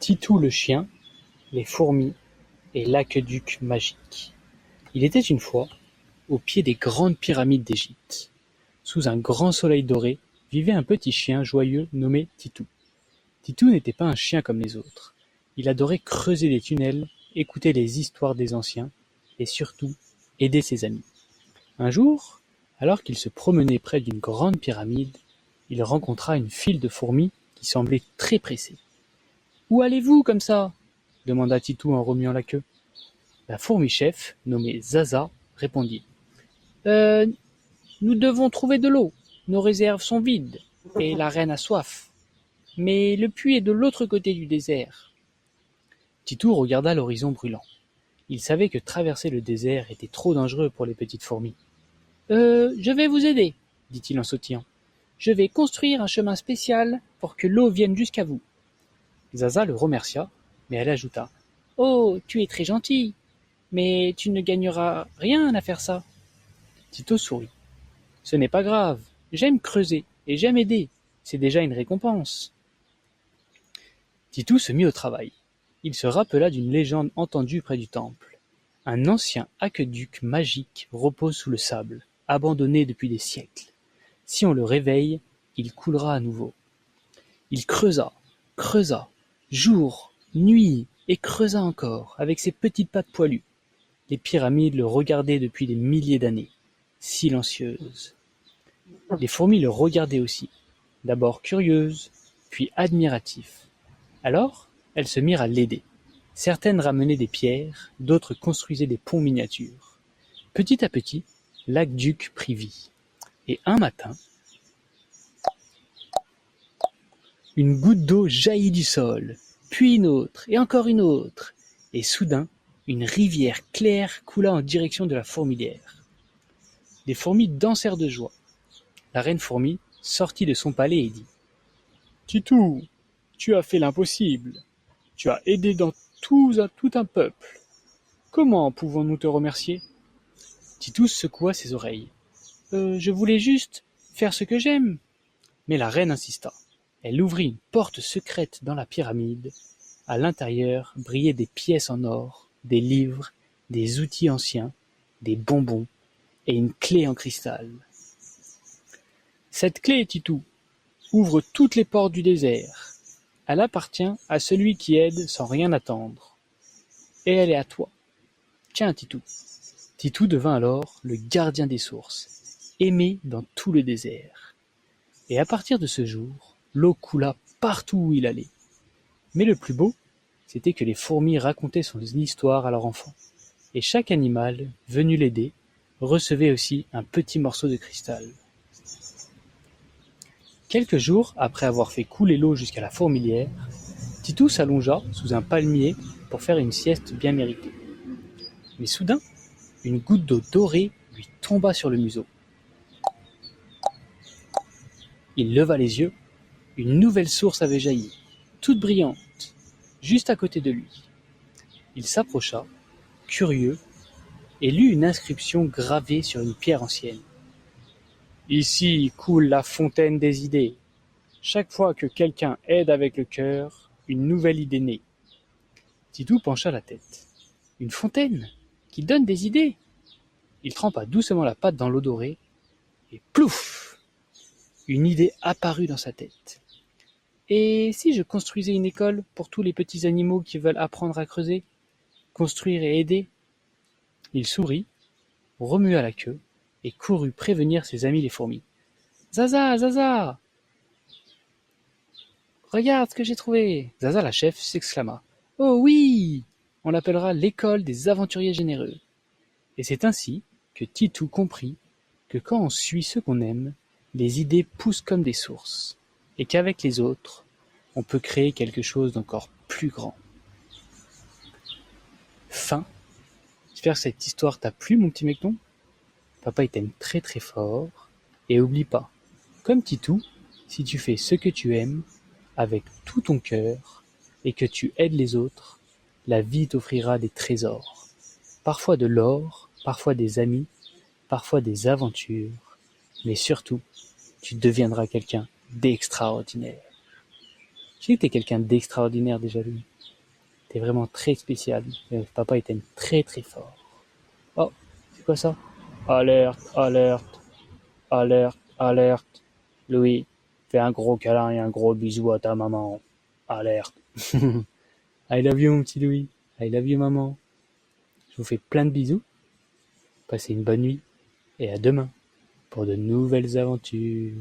Titou le chien, les fourmis et l'aqueduc magique. Il était une fois, au pied des grandes pyramides d'Égypte, sous un grand soleil doré, vivait un petit chien joyeux nommé Titou. Titou n'était pas un chien comme les autres. Il adorait creuser des tunnels, écouter les histoires des anciens et surtout aider ses amis. Un jour, alors qu'il se promenait près d'une grande pyramide, il rencontra une file de fourmis qui semblait très pressée. « Où allez-vous comme ça ?» demanda Titou en remuant la queue. La fourmi-chef, nommée Zaza, répondit. Nous devons trouver de l'eau. Nos réserves sont vides et la reine a soif. Mais le puits est de l'autre côté du désert. » Titou regarda l'horizon brûlant. Il savait que traverser le désert était trop dangereux pour les petites fourmis. « Je vais vous aider, » dit-il en sautillant. « Je vais construire un chemin spécial pour que l'eau vienne jusqu'à vous. » Zaza le remercia, mais elle ajouta. « Oh, tu es très gentil, mais tu ne gagneras rien à faire ça. » Tito sourit. « Ce n'est pas grave, j'aime creuser et j'aime aider, c'est déjà une récompense. » Titou se mit au travail. Il se rappela d'une légende entendue près du temple. Un ancien aqueduc magique repose sous le sable, abandonné depuis des siècles. Si on le réveille, il coulera à nouveau. Il creusa, jour, nuit, et creusa encore, avec ses petites pattes poilues. Les pyramides le regardaient depuis des milliers d'années, silencieuses. Les fourmis le regardaient aussi, d'abord curieuses, puis admiratives. Alors, elles se mirent à l'aider. Certaines ramenaient des pierres, d'autres construisaient des ponts miniatures. Petit à petit, l'aqueduc prit vie. Et un matin, une goutte d'eau jaillit du sol, puis une autre, et encore une autre, et soudain, une rivière claire coula en direction de la fourmilière. Les fourmis dansèrent de joie. La reine fourmi sortit de son palais et dit « Titou, tu as fait l'impossible. Tu as aidé dans tout un peuple. Comment pouvons-nous te remercier ?» Titou secoua ses oreilles. Je voulais juste faire ce que j'aime. » Mais la reine insista. Elle ouvrit une porte secrète dans la pyramide. À l'intérieur brillaient des pièces en or, des livres, des outils anciens, des bonbons et une clé en cristal. « Cette clé, Titou, ouvre toutes les portes du désert. Elle appartient à celui qui aide sans rien attendre. Et elle est à toi. Tiens, Titou. » Titou devint alors le gardien des sources, aimé dans tout le désert. Et à partir de ce jour, l'eau coula partout où il allait. Mais le plus beau, c'était que les fourmis racontaient son histoire à leurs enfants. Et chaque animal, venu l'aider, recevait aussi un petit morceau de cristal. Quelques jours après avoir fait couler l'eau jusqu'à la fourmilière, Titou s'allongea sous un palmier pour faire une sieste bien méritée. Mais soudain, une goutte d'eau dorée lui tomba sur le museau. Il leva les yeux. Une nouvelle source avait jailli, toute brillante, juste à côté de lui. Il s'approcha, curieux, et lut une inscription gravée sur une pierre ancienne. « Ici coule la fontaine des idées. Chaque fois que quelqu'un aide avec le cœur, une nouvelle idée naît. » Titou pencha la tête. « Une fontaine qui donne des idées ?» Il trempa doucement la patte dans l'eau dorée, et plouf ! Une idée apparut dans sa tête. « Et si je construisais une école pour tous les petits animaux qui veulent apprendre à creuser, construire et aider ?» Il sourit, remua la queue et courut prévenir ses amis les fourmis. « Zaza, Zaza ! Regarde ce que j'ai trouvé !» Zaza la chef s'exclama. « Oh oui ! On l'appellera l'école des aventuriers généreux. » Et c'est ainsi que Titou comprit que quand on suit ceux qu'on aime, les idées poussent comme des sources, et qu'avec les autres, on peut créer quelque chose d'encore plus grand. Fin. J'espère que cette histoire t'a plu, mon petit mecton. Papa, il t'aime très très fort. Et oublie pas, comme Titou, si tu fais ce que tu aimes, avec tout ton cœur, et que tu aides les autres, la vie t'offrira des trésors. Parfois de l'or, parfois des amis, parfois des aventures, mais surtout, tu deviendras quelqu'un d'extraordinaire. Tu sais que t'es quelqu'un d'extraordinaire déjà, lui. T'es vraiment très spécial. Papa, il t'aime très très fort. Oh, c'est quoi ça? Alerte, alerte, alerte, alerte. Louis, fais un gros câlin et un gros bisou à ta maman. Alerte. I love you, mon petit Louis. I love you, maman. Je vous fais plein de bisous. Passez une bonne nuit et à demain pour de nouvelles aventures.